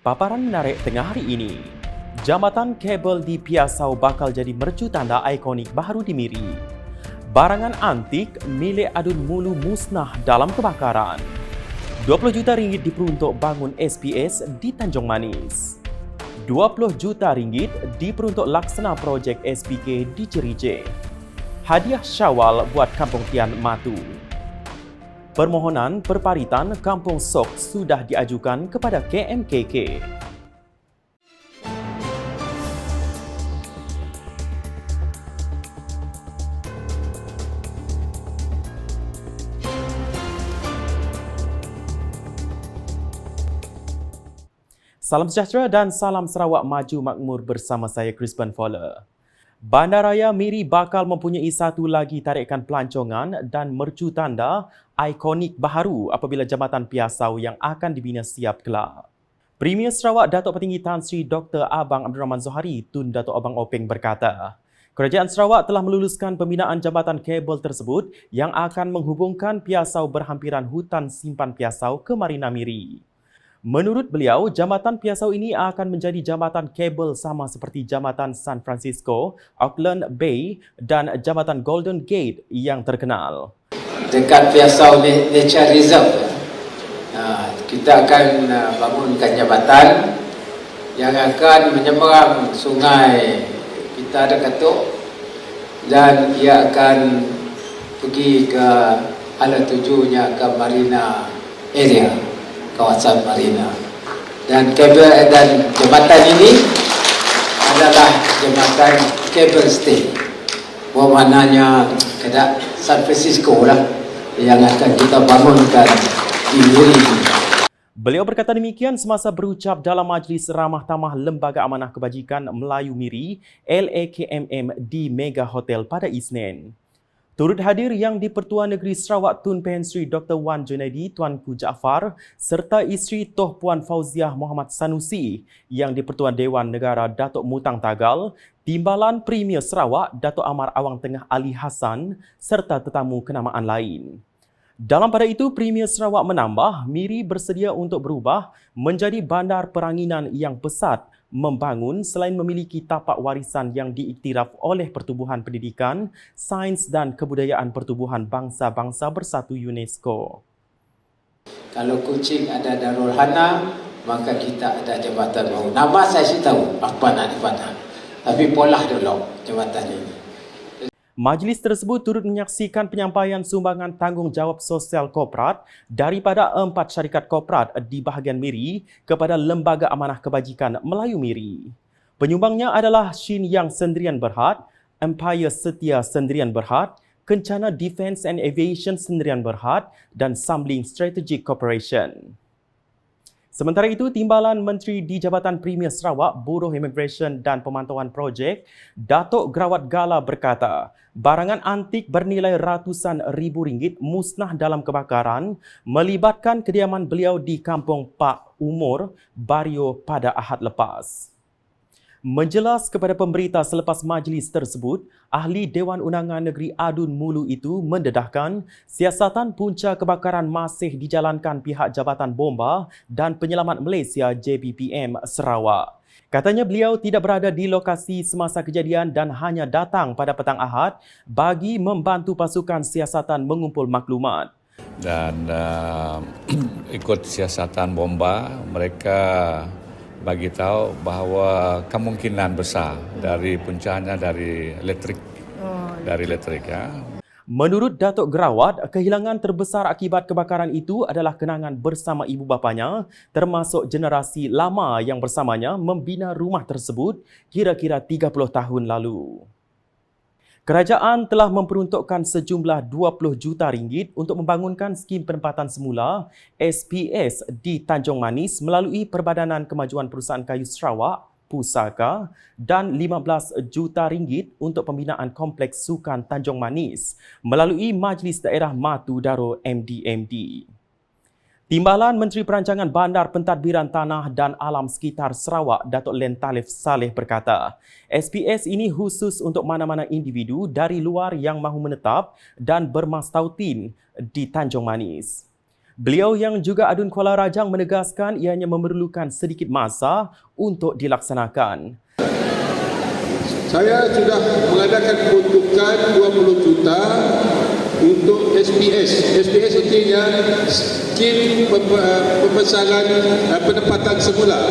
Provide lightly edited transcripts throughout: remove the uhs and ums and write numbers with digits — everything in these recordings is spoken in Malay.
Paparan menarik tengah hari ini. Jambatan kabel di Piasau bakal jadi mercu tanda ikonik baru di Miri. Barangan antik milik Adun Mulu musnah dalam kebakaran. 20 juta ringgit diperuntuk bangun SPS di Tanjung Manis. 20 juta ringgit diperuntuk laksana projek SPK di Jerijeh. Hadiah Syawal buat Kampung Tian Matu. Permohonan perparitan Kampung Sok sudah diajukan kepada KMKK. Salam sejahtera dan salam Sarawak maju makmur bersama saya Crispin Fowler. Bandaraya Miri bakal mempunyai satu lagi tarikan pelancongan dan mercu tanda ikonik baharu apabila Jambatan Piasau yang akan dibina siap kelak. Premier Sarawak Datuk Petinggi Tan Sri Dr. Abang Abdul Rahman Zohari Tun Datuk Abang Openg berkata, Kerajaan Sarawak telah meluluskan pembinaan jambatan kabel tersebut yang akan menghubungkan Piasau berhampiran hutan simpan Piasau ke Marina Miri. Menurut beliau, jambatan Piasau ini akan menjadi jambatan kabel sama seperti jambatan San Francisco, Auckland Bay dan jambatan Golden Gate yang terkenal. Dekat Piasau Nature Reserve, kita akan bangunkan jambatan yang akan menyeberang sungai Pita Dekatuk dan ia akan pergi ke ala tujunya ke Marina area, kawasan Marina. Dan kabel dan jambatan ini adalah jambatan kabel stay. Bermaknanya kedak San Francisco lah yang akan kita bangunkan di Miri. Beliau berkata demikian semasa berucap dalam Majlis Ramah Tamah Lembaga Amanah Kebajikan Melayu Miri LAKMM di Mega Hotel pada Isnin. Turut hadir yang di-Pertuan Negeri Sarawak Tun Pen Sri Dr. Wan Junaidi Tuanku Jaafar serta isteri Toh Puan Fauziah Muhammad Sanusi yang di-Pertuan Dewan Negara Datuk Mutang Tagal, Timbalan Premier Sarawak Datuk Amar Awang Tengah Ali Hassan serta tetamu kenamaan lain. Dalam pada itu, Premier Sarawak menambah Miri bersedia untuk berubah menjadi bandar peranginan yang pesat membangun selain memiliki tapak warisan yang diiktiraf oleh Pertubuhan Pendidikan, Sains dan Kebudayaan Pertubuhan Bangsa-Bangsa Bersatu UNESCO. Kalau Kuching ada Darul Hana, maka kita ada jambatan baru. Nama saya sih tahu apa nak dipanah. Tapi pola dulu jambatan ini. Majlis tersebut turut menyaksikan penyampaian sumbangan tanggungjawab sosial korporat daripada 4 syarikat korporat di bahagian Miri kepada Lembaga Amanah Kebajikan Melayu Miri. Penyumbangnya adalah Shin Yang Sendirian Berhad, Empire Setia Sendirian Berhad, Kencana Defence and Aviation Sendirian Berhad dan Samling Strategic Corporation. Sementara itu, Timbalan Menteri di Jabatan Premier Sarawak, Buruh Immigration dan Pemantauan Projek, Datuk Grawat Gala berkata, barangan antik bernilai ratusan ribu ringgit musnah dalam kebakaran melibatkan kediaman beliau di Kampung Pak Umur, Bario pada Ahad lepas. Menjelas kepada pemberita selepas majlis tersebut, Ahli Dewan Undangan Negeri Adun Mulu itu mendedahkan siasatan punca kebakaran masih dijalankan pihak Jabatan Bomba dan Penyelamat Malaysia JBPM Sarawak. Katanya beliau tidak berada di lokasi semasa kejadian dan hanya datang pada petang Ahad bagi membantu pasukan siasatan mengumpul maklumat. Dan ikut siasatan Bomba, mereka bagi tahu bahawa kemungkinan besar dari puncanya dari elektrik, ya. Menurut Datuk Grawat, kehilangan terbesar akibat kebakaran itu adalah kenangan bersama ibu bapanya, termasuk generasi lama yang bersamanya membina rumah tersebut kira-kira 30 tahun lalu. Kerajaan telah memperuntukkan sejumlah 20 juta ringgit untuk membangunkan skim penempatan semula SPS di Tanjung Manis melalui Perbadanan Kemajuan Perusahaan Kayu Sarawak, Pusaka dan 15 juta ringgit untuk pembinaan Kompleks Sukan Tanjung Manis melalui Majlis Daerah Matu Daro MDMD. Timbalan Menteri Perancangan Bandar Pentadbiran Tanah dan Alam Sekitar Sarawak, Datuk Len Talif Saleh berkata, SPS ini khusus untuk mana-mana individu dari luar yang mahu menetap dan bermastautin di Tanjung Manis. Beliau yang juga adun Kuala Rajang menegaskan ianya memerlukan sedikit masa untuk dilaksanakan. Saya sudah mengadakan peruntukan 20 juta untuk SPS. SPS artinya skim pembesaran pendapatan semula.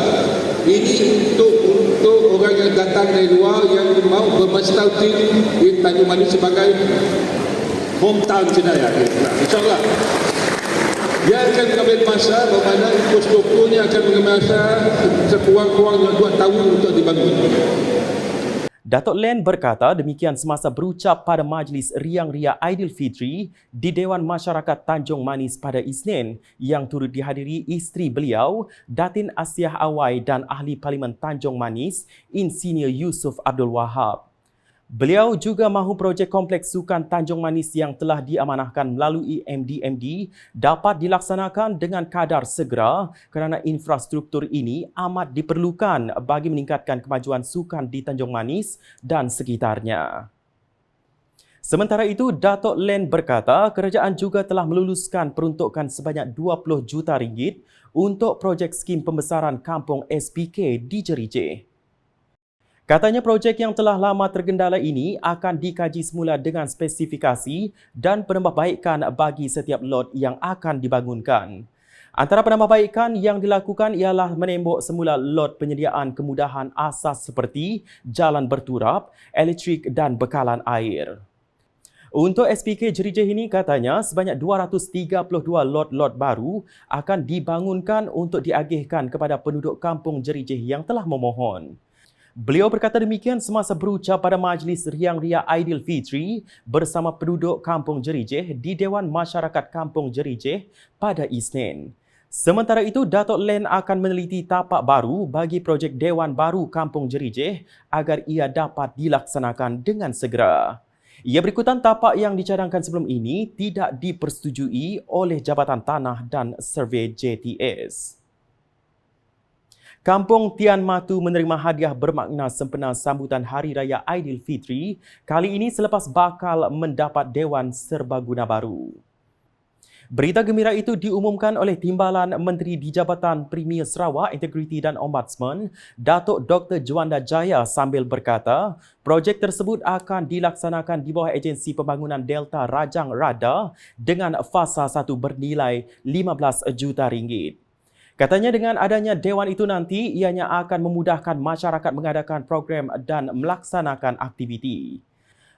Ini untuk orang yang datang dari luar yang mahu bermastautin di Tanjung Manis sebagai hometown Cenaya. InsyaAllah. Dia akan mengambil masa bermakna kos tokonya akan mengambil masa sekurang-kurangnya 2 tahun untuk dibangun. Datuk Len berkata demikian semasa berucap pada Majlis Riang Ria Aidilfitri di Dewan Masyarakat Tanjung Manis pada Isnin yang turut dihadiri isteri beliau, Datin Asiah Awai dan Ahli Parlimen Tanjung Manis, Insinyur Yusof Abdul Wahab. Beliau juga mahu projek kompleks sukan Tanjung Manis yang telah diamanahkan melalui MDMD dapat dilaksanakan dengan kadar segera kerana infrastruktur ini amat diperlukan bagi meningkatkan kemajuan sukan di Tanjung Manis dan sekitarnya. Sementara itu, Datuk Len berkata kerajaan juga telah meluluskan peruntukan sebanyak 20 juta ringgit untuk projek skim pembesaran kampung SPK di Jerijeh. Katanya projek yang telah lama tergendala ini akan dikaji semula dengan spesifikasi dan penambahbaikan bagi setiap lot yang akan dibangunkan. Antara penambahbaikan yang dilakukan ialah menembok semula lot penyediaan kemudahan asas seperti jalan berturap, elektrik dan bekalan air. Untuk SPK Jerijeh ini katanya sebanyak 232 lot-lot baru akan dibangunkan untuk diagihkan kepada penduduk kampung Jerijeh yang telah memohon. Beliau berkata demikian semasa berucap pada Majlis Riang Ria Aidilfitri bersama penduduk Kampung Jerijeh di Dewan Masyarakat Kampung Jerijeh pada Isnin. Sementara itu, Datuk Len akan meneliti tapak baru bagi projek Dewan Baru Kampung Jerijeh agar ia dapat dilaksanakan dengan segera. Ia berikutan tapak yang dicadangkan sebelum ini tidak dipersetujui oleh Jabatan Tanah dan Survey JTS. Kampung Tian Matu menerima hadiah bermakna sempena sambutan Hari Raya Aidilfitri, kali ini selepas bakal mendapat Dewan Serbaguna baru. Berita gembira itu diumumkan oleh Timbalan Menteri di Jabatan Premier Sarawak, Integriti dan Ombudsman, Datuk Dr. Juanda Jaya sambil berkata, projek tersebut akan dilaksanakan di bawah Agensi Pembangunan Delta Rajang Rada dengan fasa 1 bernilai 15 juta ringgit. Katanya dengan adanya dewan itu nanti, ianya akan memudahkan masyarakat mengadakan program dan melaksanakan aktiviti.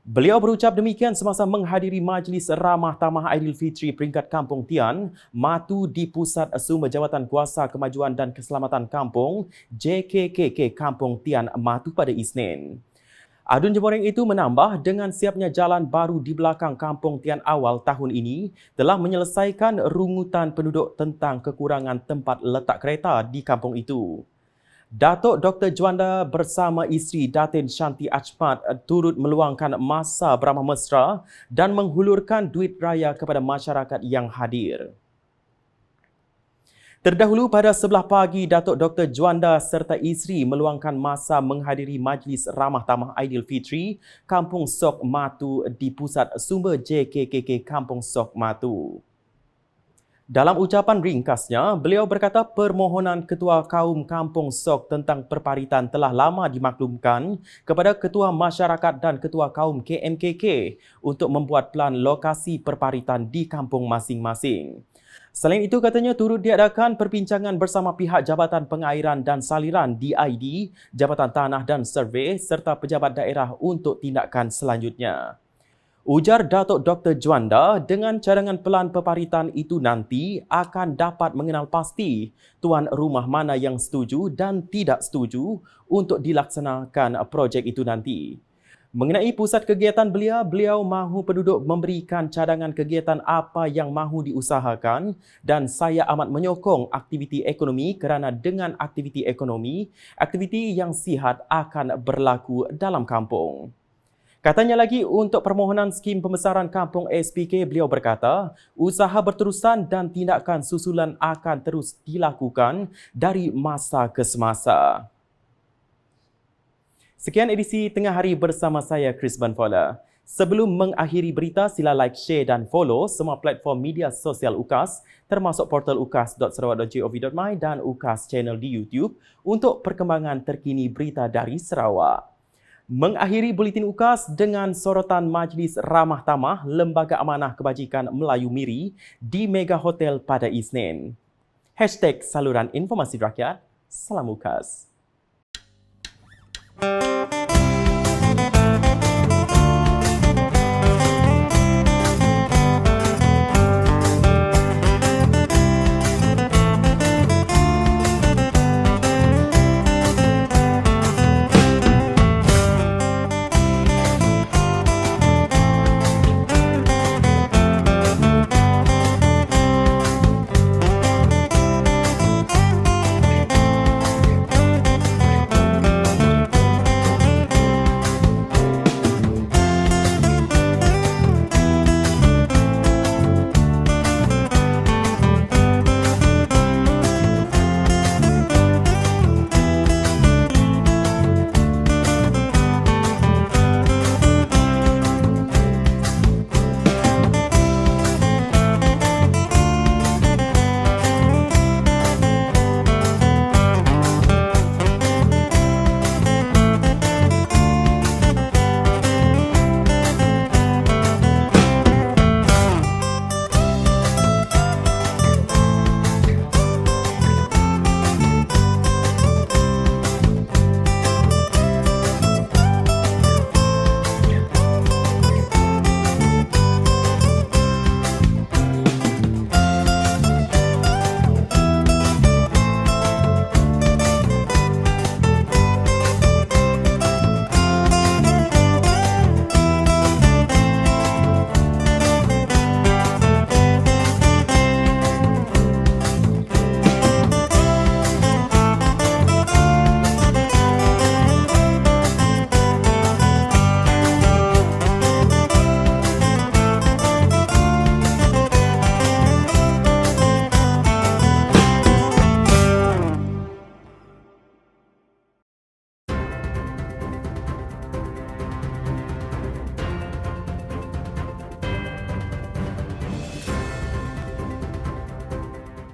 Beliau berucap demikian semasa menghadiri Majlis Ramah Tamah Aidilfitri peringkat Kampung Tian Matu di Pusat Sumber Jawatan Kuasa Kemajuan dan Keselamatan Kampung JKKK Kampung Tian Matu pada Isnin. Adun Jemoreng itu menambah dengan siapnya jalan baru di belakang Kampung Tian awal tahun ini telah menyelesaikan rungutan penduduk tentang kekurangan tempat letak kereta di kampung itu. Datuk Dr. Juanda bersama isteri Datin Shanti Achmat turut meluangkan masa beramah mesra dan menghulurkan duit raya kepada masyarakat yang hadir. Terdahulu pada sebelah pagi, Datuk Dr. Juanda serta isteri meluangkan masa menghadiri Majlis Ramah Tamah Aidilfitri Kampung Sok Matu di Pusat Sumber JKKK Kampung Sok Matu. Dalam ucapan ringkasnya, beliau berkata permohonan Ketua Kaum Kampung Sok tentang perparitan telah lama dimaklumkan kepada Ketua Masyarakat dan Ketua Kaum KMKK untuk membuat plan lokasi perparitan di kampung masing-masing. Selain itu, katanya turut diadakan perbincangan bersama pihak Jabatan Pengairan dan Saliran DID, Jabatan Tanah dan Survey serta pejabat daerah untuk tindakan selanjutnya. Ujar Datuk Dr. Juanda, dengan cadangan pelan perparitan itu nanti akan dapat mengenal pasti tuan rumah mana yang setuju dan tidak setuju untuk dilaksanakan projek itu nanti. Mengenai pusat kegiatan beliau mahu penduduk memberikan cadangan kegiatan apa yang mahu diusahakan dan saya amat menyokong aktiviti ekonomi kerana dengan aktiviti ekonomi, aktiviti yang sihat akan berlaku dalam kampung. Katanya lagi untuk permohonan skim pembesaran kampung SPK, beliau berkata, usaha berterusan dan tindakan susulan akan terus dilakukan dari masa ke semasa. Sekian edisi Tengah Hari bersama saya, Chris Banfola. Sebelum mengakhiri berita, sila like, share dan follow semua platform media sosial UKAS termasuk portal ukas.sarawak.gov.my dan UKAS channel di YouTube untuk perkembangan terkini berita dari Sarawak. Mengakhiri buletin UKAS dengan sorotan Majlis Ramah Tamah Lembaga Amanah Kebajikan Melayu Miri di Mega Hotel pada Isnin. #Saluran Informasi Rakyat. Salam UKAS.